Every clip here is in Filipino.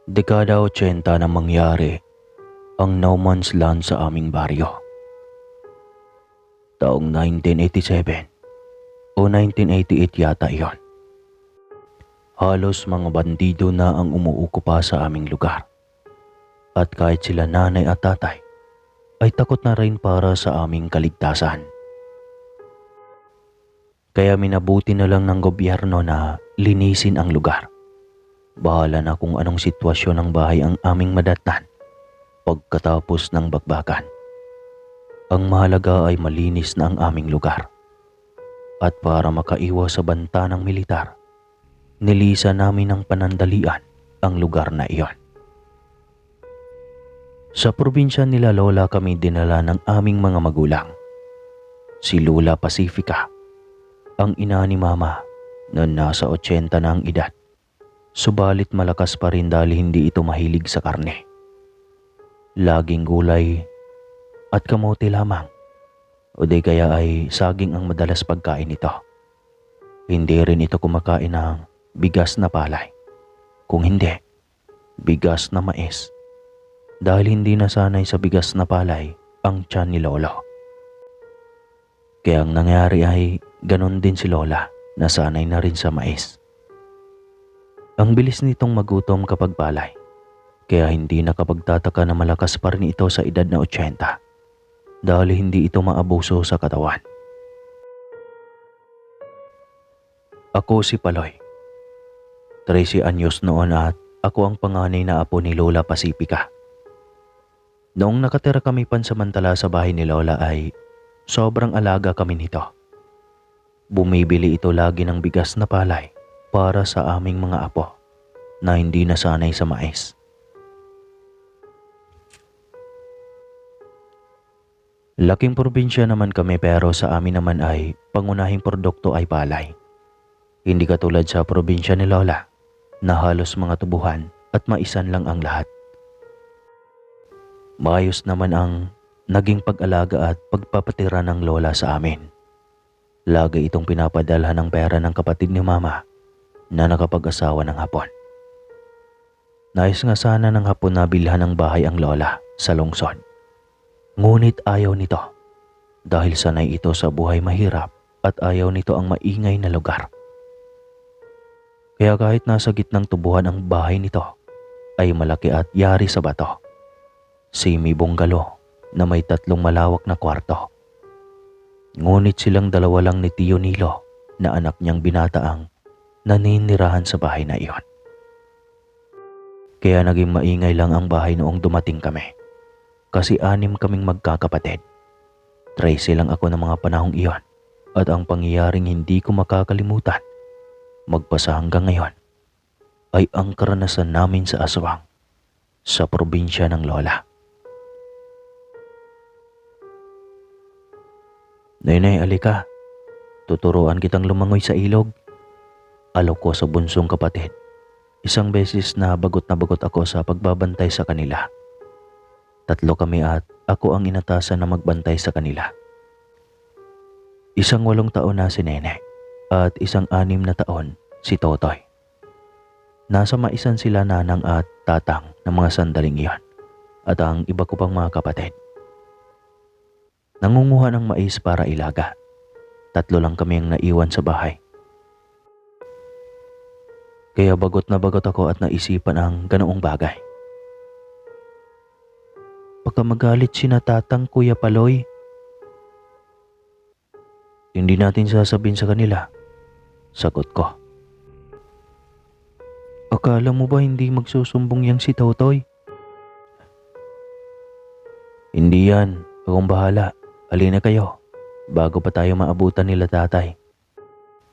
Dekada 80 na mangyari ang No Man's Land sa aming baryo. Taong 1987 o 1988 yata iyon. Halos mga bandido na ang umuukupa sa aming lugar. At kahit sila nanay at tatay ay takot na rin para sa aming kaligtasan. Kaya minabuti na lang ng gobyerno na linisin ang lugar. Bahala na kung anong sitwasyon ng bahay ang aming madatnan pagkatapos ng bakbakan. Ang mahalaga ay malinis na ang aming lugar. At para makaiwas sa banta ng militar, nilisan namin ng panandalian ang lugar na iyon. Sa probinsya nila Lola kami dinala ng aming mga magulang. Si Lola Pacifica, ang ina ni Mama na nasa 80 na ang edad. Subalit malakas pa rin dahil hindi ito mahilig sa karne. Laging gulay at kamote lamang o di kaya ay saging ang madalas pagkain nito. Hindi rin ito kumakain ng bigas na palay. Kung hindi, bigas na mais. Dahil hindi nasanay sa bigas na palay ang tiyan ni Lolo. Kaya ang nangyari ay ganon din si Lola, nasanay na rin sa mais. Ang bilis nitong magutom kapag palay, kaya hindi nakapagtataka na malakas pa rin ito sa edad na 80 dahil hindi ito maabuso sa katawan. Ako si Paloy. 13 anyos noon at ako ang panganay na apo ni Lola Pacifica. Noong nakatira kami pansamantala sa bahay ni Lola ay sobrang alaga kami nito. Bumibili ito lagi ng bigas na palay para sa aming mga apo na hindi nasanay sa mais. Laking probinsya naman kami pero sa amin naman ay pangunahing produkto ay palay. Hindi katulad sa probinsya ni Lola na halos mga tubuhan at maisan lang ang lahat. Maayos naman ang naging pag-alaga at pagpapatira ng Lola sa amin. Lagi itong pinapadalhan ng pera ng kapatid ni Mama na nakapag-asawa ng Hapon. Nais nga sana ng Hapon na bilhan ng bahay ang Lola sa lungsod. Ngunit ayaw nito dahil sanay ito sa buhay mahirap at ayaw nito ang maingay na lugar. Kaya kahit nasa gitnang tubuhan ang bahay nito ay malaki at yari sa bato. Semi-bungalow na may 3 malawak na kwarto. Ngunit silang dalawa lang ni Tio Nilo na anak niyang binata ang naninirahan sa bahay na iyon. Kaya naging maingay lang ang bahay noong dumating kami. Kasi 6 kaming magkakapatid. 13 lang ako ng mga panahong iyon at ang pangyayaring hindi ko makakalimutan magpasa hanggang ngayon ay ang karanasan namin sa aswang sa probinsya ng Lola. Nay, alika. Tuturuan kitang lumangoy sa ilog. Alok ko sa bunsong kapatid. Isang beses na bagot ako sa pagbabantay sa kanila. 3 kami at ako ang inatasan na magbantay sa kanila. Isang 8 taon na si Nene at isang 6 na taon si Totoy. Nasa maisan sila nanang at tatang ng mga sandaling iyon at ang iba ko pang mga kapatid. Nangunguha ng mais para ilaga. 3 lang kami ang naiwan sa bahay. Kaya bagot na bagot ako at naisipan ang ganoong bagay. Baka magalit si natatang Kuya Paloy. Hindi natin sasabihin sa kanila, sagot ko. Akala mo ba hindi magsusumbong yang si Totoy? Hindi yan, akong bahala. Halina kayo, bago pa tayo maabutan nila tatay.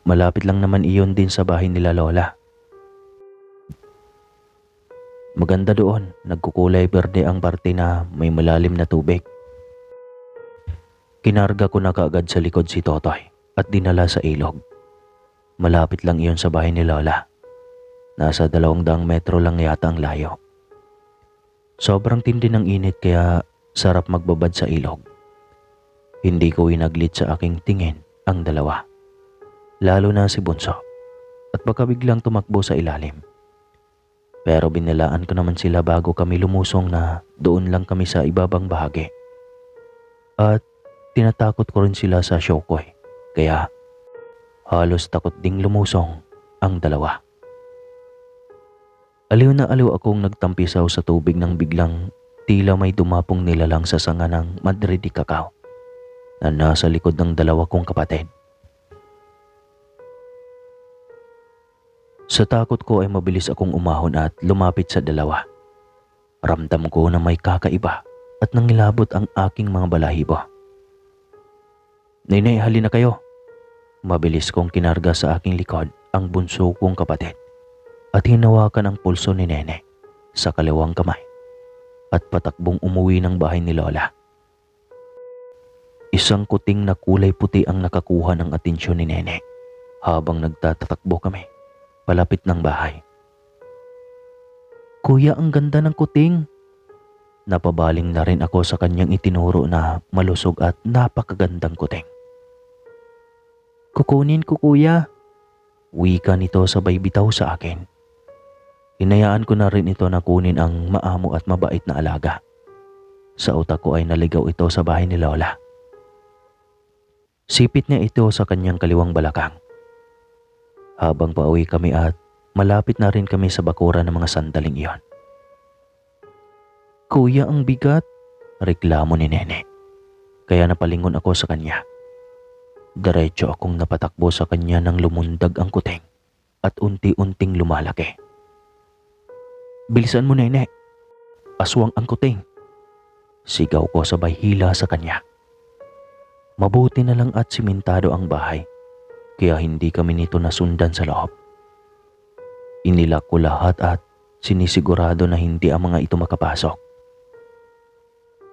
Malapit lang naman iyon din sa bahay nila Lola. Maganda doon, nagkukulay berde ang parte na may malalim na tubig. Kinarga ko na kaagad sa likod si Totoy at dinala sa ilog. Malapit lang iyon sa bahay ni Lola. Nasa 200 metro lang yata ang layo. Sobrang tindi ng init kaya sarap magbabad sa ilog. Hindi ko inaglit sa aking tingin ang dalawa, lalo na si Bunso, at baka biglang tumakbo sa ilalim. Pero binilaan ko naman sila bago kami lumusong na doon lang kami sa ibabang bahagi. At tinatakot ko rin sila sa Shokoy, kaya halos takot ding lumusong ang dalawa. Aliw na aliw akong nagtampisaw sa tubig nang biglang tila may dumapong nilalang sa sanga ng Madrid de Cacao na nasa likod ng dalawa kong kapatid. Sa takot ko ay mabilis akong umahon at lumapit sa dalawa. Ramdam ko na may kakaiba at nangilabot ang aking mga balahibo. "Nene, halina kayo." Mabilis kong kinarga sa aking likod ang bunso kong kapatid at hinawakan ang pulso ni Nene sa kaliwang kamay at patakbong umuwi ng bahay ni Lola. Isang kuting na kulay puti ang nakakuha ng atensyon ni Nene habang nagtatakbo kami palapit ng bahay. "Kuya, ang ganda ng kuting." Napabaling na rin ako sa kanyang itinuro na malusog at napakagandang kuting. "Kukunin ko, kuya." Wika nito sabay bitaw sa akin. Hinayaan ko na rin ito na kunin ang maamo at mabait na alaga. Sa utak ko ay naligaw ito sa bahay ni Lola. Sipit niya ito sa kanyang kaliwang balakang. Habang pauwi kami at malapit na rin kami sa bakuran ng mga sandaling iyon. "Kuya, ang bigat," reklamo ni Nene. Kaya napalingon ako sa kanya. Diretso akong napatakbo sa kanya nang lumundag ang kuting at unti-unting lumalaki. "Bilisan mo, Nene. Aswang ang kuting." Sigaw ko sabay hila sa kanya. Mabuti na lang at simentado ang bahay, kaya hindi kami nito nasundan sa loob. Inilak ko lahat at sinisigurado na hindi ang mga ito makapasok.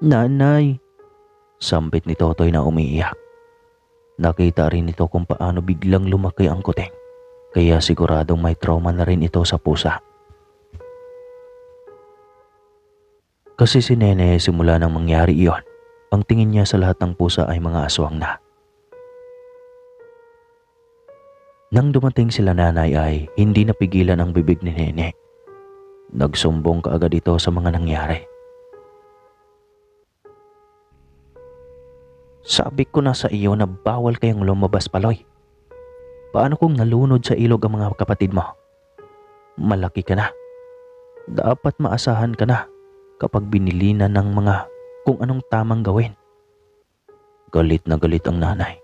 "Nanay," sambit ni Totoy na umiiyak. Nakita rin ito kung paano biglang lumaki ang kuting, kaya siguradong may trauma na rin ito sa pusa. Kasi si Nene simula nang mangyari iyon, ang tingin niya sa lahat ng pusa ay mga aswang na. Nang dumating sila nanay ay hindi napigilan ang bibig ni Nene. Nagsumbong kaagad ito sa mga nangyari. "Sabi ko na sa iyo na bawal kayong lumabas, Paloy. Paano kung nalunod sa ilog ang mga kapatid mo? Malaki ka na. Dapat maasahan ka na kapag binilinan ng mga kung anong tamang gawin." Galit na galit ang nanay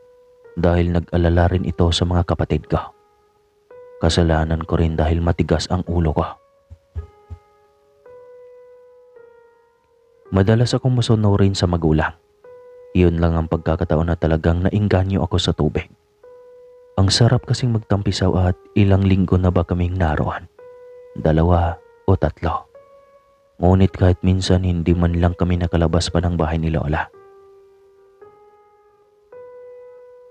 dahil nag-alala rin ito sa mga kapatid ko. Kasalanan ko rin dahil matigas ang ulo ko. Madalas akong masunurin sa magulang. Iyon lang ang pagkakataon na talagang nainganyo ako sa tubig. Ang sarap kasing magtampisaw at ilang linggo na ba kaming naroon? 2 o 3. Ngunit kahit minsan hindi man lang kami nakalabas pa ng bahay ni Lola.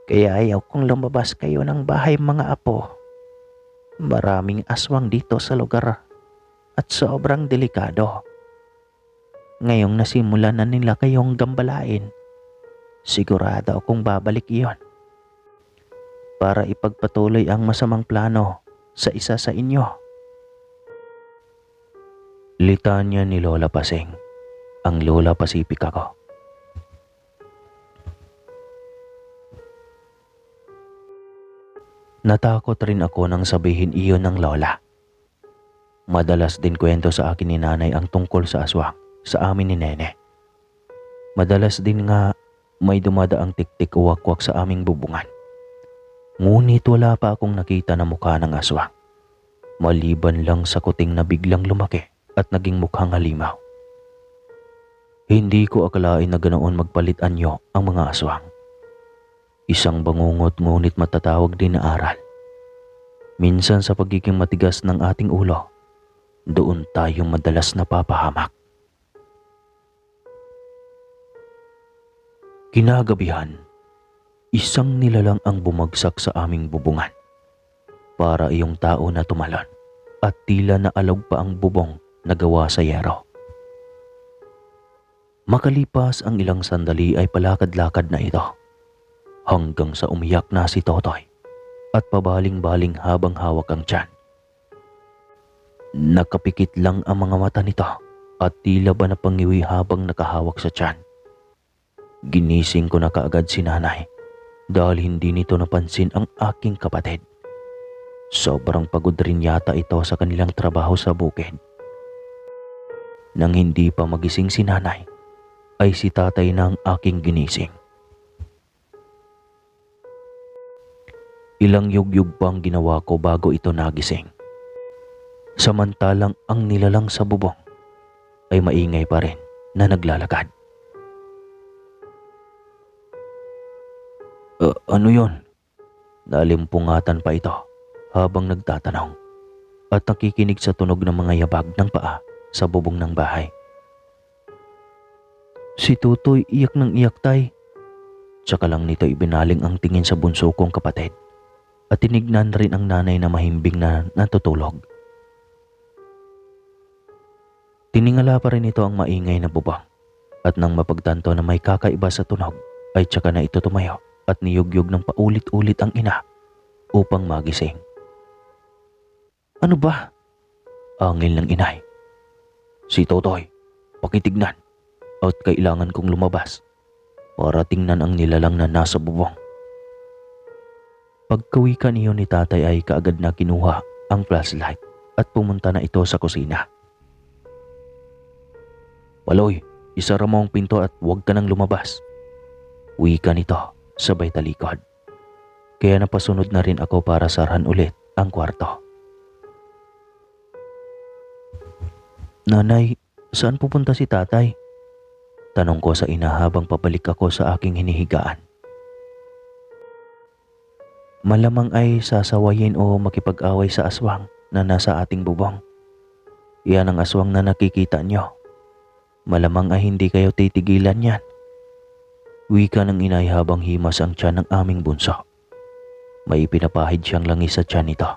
"Kaya ayaw kong lumabas kayo ng bahay, mga apo. Maraming aswang dito sa lugar at sobrang delikado. Ngayong nasimulan na nila kayong gambalain, sigurado akong babalik iyon para ipagpatuloy ang masamang plano sa isa sa inyo." Litanya ni Lola Pasing, ang Lola Pasipika ko. Natakot rin ako nang sabihin iyon ng Lola. Madalas din kwento sa akin ni Nanay ang tungkol sa aswang sa amin ni Nene. Madalas din nga may dumadaang tiktik o wakwak sa aming bubungan. Ngunit wala pa akong nakita na mukha ng aswang, maliban lang sa kuting na biglang lumaki at naging mukhang halimaw. Hindi ko akalain na ganoon magpalit anyo ang mga aswang. Isang bangungot ngunit matatawag din na aral. Minsan sa pagiging matigas ng ating ulo, doon tayo madalas napapahamak. Kinagabihan, isang nilalang ang bumagsak sa aming bubungan. Para iyong tao na tumalon at tila naalog pa ang bubong na gawa sa yero. Makalipas ang ilang sandali ay palakad-lakad na ito hanggang sa umiyak na si Totoy at pabaling-baling habang hawak ang tiyan. Nakapikit lang ang mga mata nito at tila ba napangiwi habang nakahawak sa tiyan. Ginising ko na kaagad si nanay dahil hindi nito napansin ang aking kapatid. Sobrang pagod rin yata ito sa kanilang trabaho sa bukid. Nang hindi pa magising si nanay, ay si tatay na ang aking ginising. Ilang yugyug pa ang ginawa ko bago ito nagising. Samantalang ang nilalang sa bubong ay maingay pa rin na naglalakad. Ano yon? Nalimpungatan pa ito habang nagtatanong at nakikinig sa tunog ng mga yabag ng paa sa bubong ng bahay. Si Tutoy iyak ng iyak, tay. Tsaka lang nito ibinaling ang tingin sa bunso kong kapatid at tinignan rin ang nanay na mahimbing na natutulog. Tiningala pa rin ito ang maingay na bubong at nang mapagtanto na may kakaiba sa tunog ay tsaka na ito tumayo at niyugyug ng paulit-ulit ang ina upang magising. Ano ba? Angil ng inay. Si Totoy, pakitignan at kailangan kong lumabas para tingnan ang nilalang na nasa bubong. Pagkawikan niyo ni tatay ay kaagad na kinuha ang flashlight at pumunta na ito sa kusina. Paloy, isara mo ang pinto at huwag ka nang lumabas. Wika nito sabay talikod. Kaya napasunod na rin ako para sarahan ulit ang kwarto. Nanay, saan pupunta si tatay? Tanong ko sa ina habang pabalik ako sa aking hinihigaan. Malamang ay sasawayin o makipag-away sa aswang na nasa ating bubong. Iyan ang aswang na nakikita nyo. Malamang ay hindi kayo titigilan yan. Wika ng inay habang himas ang tiyan ng aming bunso. May pinapahid siyang langis sa tiyan nito.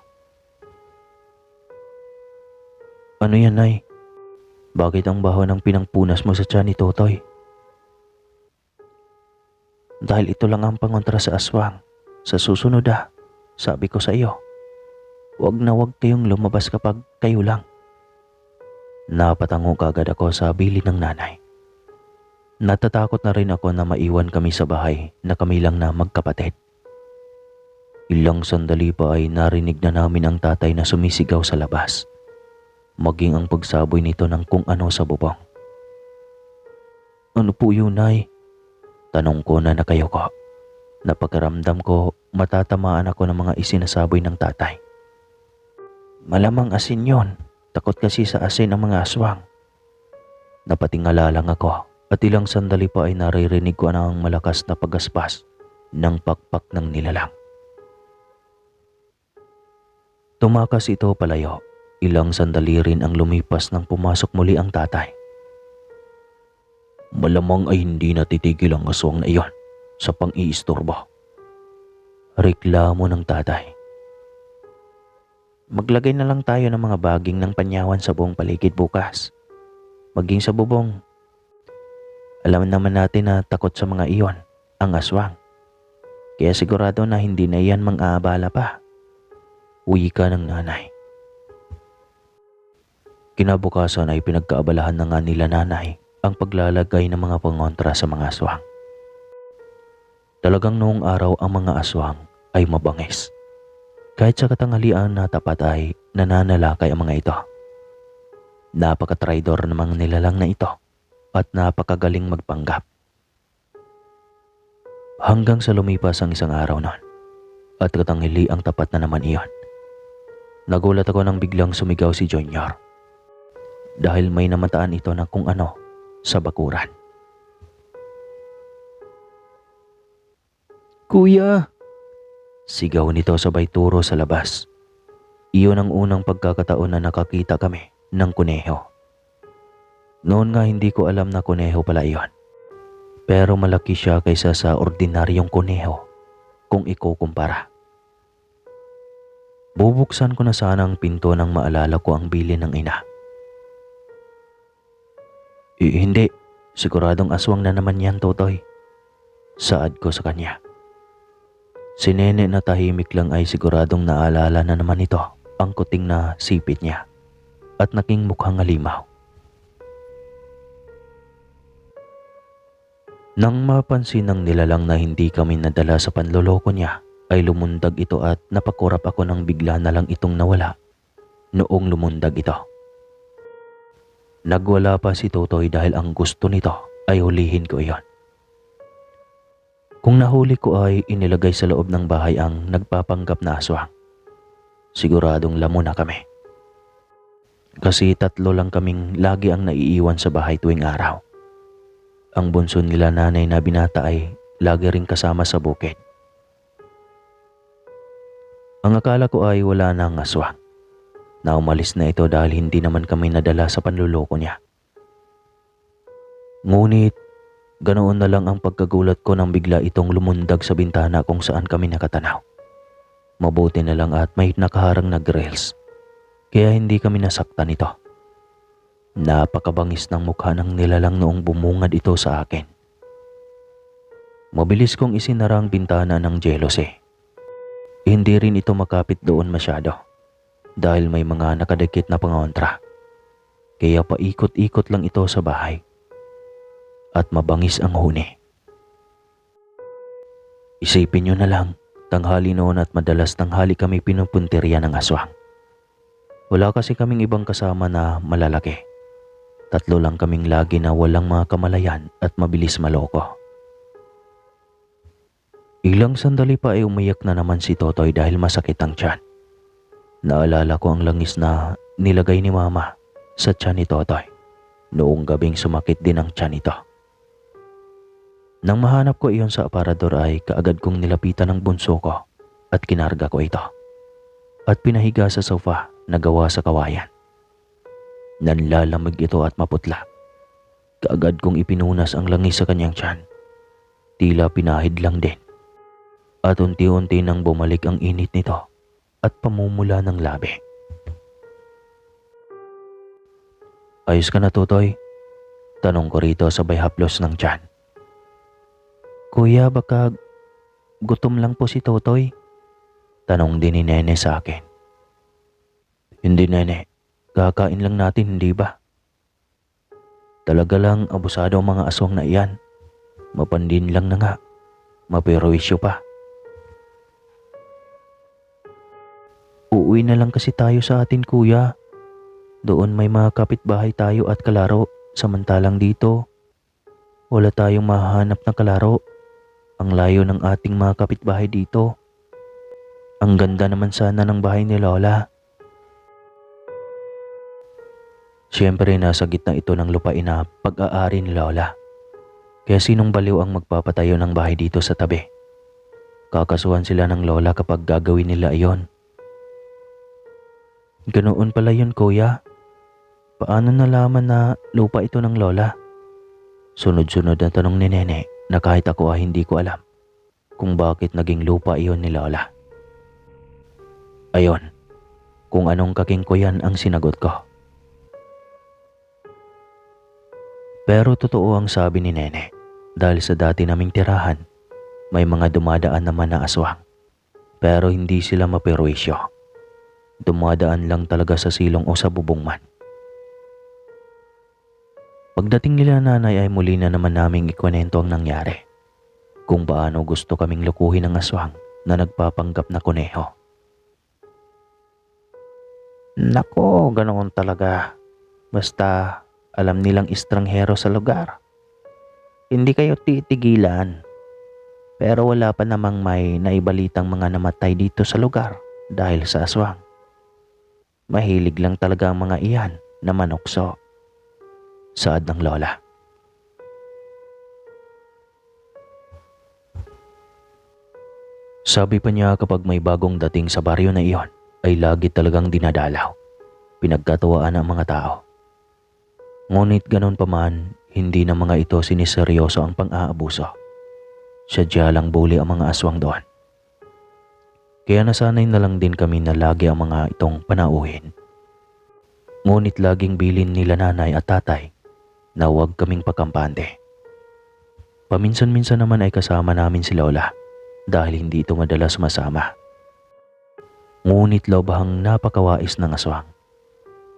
Ano yan, Nay? Bakit ang baho ng pinangpunas mo sa tiyan ni Totoy? Dahil ito lang ang pangontra sa aswang. Sa susunod sabi ko sa iyo, huwag na huwag kayong lumabas kapag kayo lang. Napatango kagad ako sa bilin ng nanay. Natatakot na rin ako na maiwan kami sa bahay na kami lang na magkapatid. Ilang sandali pa ay narinig na namin ang tatay na sumisigaw sa labas. Maging ang pagsaboy nito ng kung ano sa bubong. Ano po yun, Nay? Tanong ko na nakayoko. Napakaramdam ko matatamaan ako ng mga isinasaboy ng tatay. Malamang asin yon. Takot kasi sa asin ang mga aswang. Napatingala lang ako at ilang sandali pa ay naririnig ko na ang malakas na pagaspas ng pakpak ng nilalang. Tumakas ito palayo. Ilang sandali rin ang lumipas nang pumasok muli ang tatay. Malamang ay hindi natitigil ang aswang na iyon sa pang-iistorbo. Reklamo ng tatay. Maglagay na lang tayo ng mga baging ng panyawan sa buong paligid bukas. Maging sa bubong. Alam naman natin na takot sa mga iyon ang aswang. Kaya sigurado na hindi na iyan mang-aabala pa. Wika ng nanay. Kinabukasan ay pinagkaabalahan na nga nila nanay ang paglalagay ng mga pangontra sa mga aswang. Talagang noong araw ang mga aswang ay mabangis. Kahit sa katanghalian na tapat ay nananalakay ang mga ito. Napaka-traidor ng mga nilalang na ito at napakagaling magpanggap. Hanggang sa lumipas ang isang araw noon at katanghali ang tapat na naman iyon. Nagulat ako nang biglang sumigaw si Junior dahil may namataan ito na kung ano sa bakuran. Kuya! Sigaw nito sabay turo sa labas. Iyon ang unang pagkakataon na nakakita kami ng kuneho. Noon nga hindi ko alam na kuneho pala iyon. Pero malaki siya kaysa sa ordinaryong kuneho kung ikukumpara. Bubuksan ko na sana ang pinto nang maalala ko ang bilin ng ina. Hindi, siguradong aswang na naman yan, Totoy. Saad ko sa kanya. Si Nene na tahimik lang ay siguradong naalala na naman ito ang kuting na sipit niya. at naking mukhang halimaw. Nang mapansin ng nilalang na hindi kami nadala sa panloloko niya, ay lumundag ito at napakurap ako nang bigla na lang itong nawala noong lumundag ito. Nagwala pa si Totoy dahil ang gusto nito ay hulihin ko iyon. Kung nahuli ko ay inilagay sa loob ng bahay ang nagpapanggap na aswang. Siguradong lamon na kami. Kasi 3 lang kaming lagi ang naiiwan sa bahay tuwing araw. Ang bunso nila nanay na binata ay lagi ring kasama sa bukid. Ang akala ko ay wala na ang aswang, na umalis na ito dahil hindi naman kami nadala sa panluloko niya. Ngunit ganoon na lang ang pagkagulat ko nang bigla itong lumundag sa bintana kung saan kami nakatanaw. Mabuti na lang at may nakaharang na grills, kaya hindi kami nasaktan nito. Napakabangis ng mukha ng nilalang noong bumungad ito sa akin. Mabilis kong isinara ang bintana ng jealousy. Hindi rin ito makapit doon masyado dahil may mga nakadikit na pangontra. Kaya paikot-ikot lang ito sa bahay. At mabangis ang huni. Isipin nyo na lang, tanghali noon at madalas tanghali kami pinupuntirya ng aswang. Wala kasi kaming ibang kasama na malalaki. 3 lang kaming lagi na walang mga kamalayan at mabilis maloko. Ilang sandali pa ay umiyak na naman si Totoy dahil masakit ang tiyan. Naalala ko ang langis na nilagay ni Mama sa tiyan ni Totoy noong gabing sumakit din ang tiyan nito. Nang mahanap ko iyon sa aparador ay kaagad kong nilapitan ng bunso ko at kinarga ko ito at pinahiga sa sofa na gawa sa kawayan. Nanlalamig ito at maputla. Kaagad kong ipinunas ang langis sa kanyang tiyan. Tila pinahid lang din. At unti-unti nang bumalik ang init nito at pamumula ng labi. Ayos ka na, Totoy? Tanong ko rito sabay haplos ng tiyan. Kuya, baka gutom lang po si Totoy? Tanong din ni Nene sa akin. Hindi, Nene. Kakain lang natin, hindi ba? Talaga lang abusado ang mga aswang na iyan. Mapandin lang na nga. Maperwisyo pa. Uuwi na lang kasi tayo sa atin, kuya. Doon may mga kapitbahay tayo at kalaro. Samantalang dito, wala tayong mahanap na kalaro. Ang layo ng ating mga kapitbahay dito. Ang ganda naman sana ng bahay ni Lola. Siyempre nasa gitna ito ng lupain na pag-aari ni Lola. Kaya sinong baliw ang magpapatayo ng bahay dito sa tabi? Kakasuhan sila ng Lola kapag gagawin nila iyon. Ganoon pala yun, kuya. Paano nalaman na lupa ito ng Lola? Sunod-sunod na tanong ni Nene na kahit ako ay hindi ko alam kung bakit naging lupa iyon ni Lola. Ayon, kung anong kakingkoyan ang sinagot ko. Pero totoo ang sabi ni Nene dahil sa dati naming tirahan, may mga dumadaan naman na aswang. Pero hindi sila maperwisyo. Dumadaan lang talaga sa silong o sa bubong man. Pagdating nila nanay ay muli na naman naming ikwento ang nangyari. Kung paano gusto kaming lukuhin ng aswang na nagpapanggap na kuneho. Nako, ganoon talaga. Basta alam nilang estranghero sa lugar. Hindi kayo titigilan. Pero wala pa namang may naibalitang mga namatay dito sa lugar dahil sa aswang. Mahilig lang talaga ang mga iyan na manukso. Saad ng Lola. Sabi pa niya kapag may bagong dating sa baryo na iyon ay lagi talagang dinadalaw. Pinagkatuwaan ang mga tao. Ngunit ganon pa man, hindi na mga ito siniseryoso ang pang-aabuso. Sadya lang bully ang mga aswang doon. Kaya nasanay na lang din kami na lagi ang mga itong panauhin. Ngunit laging bilin nila nanay at tatay na huwag kaming pagkampante. Paminsan-minsan naman ay kasama namin si Lola dahil hindi ito madalas masama. Ngunit lobahang napakawais ng aswang.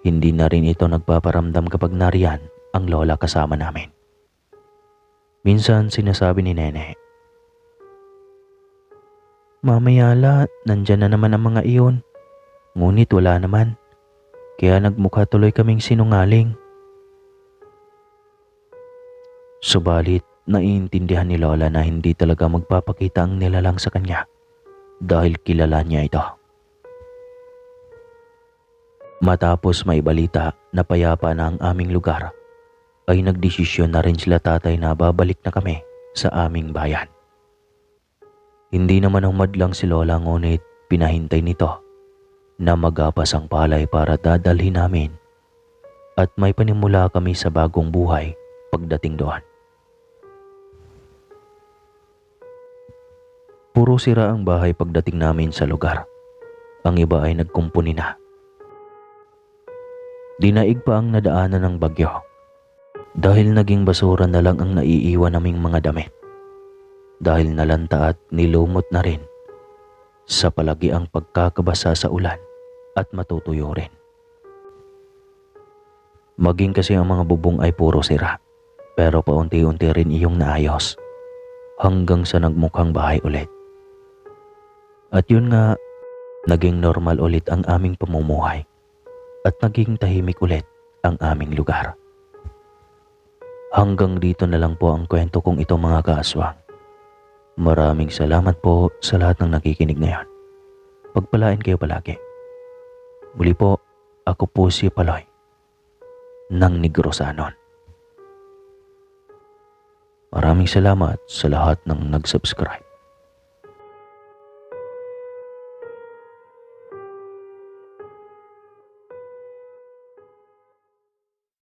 Hindi na rin ito nagpaparamdam kapag nariyan ang lola kasama namin. Minsan sinasabi ni Nene, "Mamayala, nandyan na naman ang mga iyon." Ngunit wala naman, kaya nagmukha tuloy kaming sinungaling. Subalit, naiintindihan ni Lola na hindi talaga magpapakita ang nilalang sa kanya dahil kilala niya ito. Matapos may balita na payapa na ang aming lugar, ay nagdesisyon na rin sila tatay na babalik na kami sa aming bayan. Hindi naman humadlang si Lola ngunit pinahintay nito na magapas ang palay para dadalhin namin at may panimula kami sa bagong buhay pagdating doon. Puro sira ang bahay pagdating namin sa lugar. Ang iba ay nagkumpuni na. Dinaig pa ang nadaanan ng bagyo dahil naging basura na lang ang naiiwan naming mga damit. Dahil nalanta at nilumot na rin sa palagi ang pagkakabasa sa ulan at matutuyo rin. Maging kasi ang mga bubong ay puro sira, pero paunti-unti rin iyong naayos hanggang sa nagmukhang bahay ulit. At yun nga, naging normal ulit ang aming pamumuhay at naging tahimik ulit ang aming lugar. Hanggang dito na lang po ang kwento kong ito mga kaaswang. Maraming salamat po sa lahat ng nakikinig ngayon. Pagpalain kayo palagi. Muli po, ako po si Paloy ng Negros Anon. Maraming salamat sa lahat ng nag-subscribe.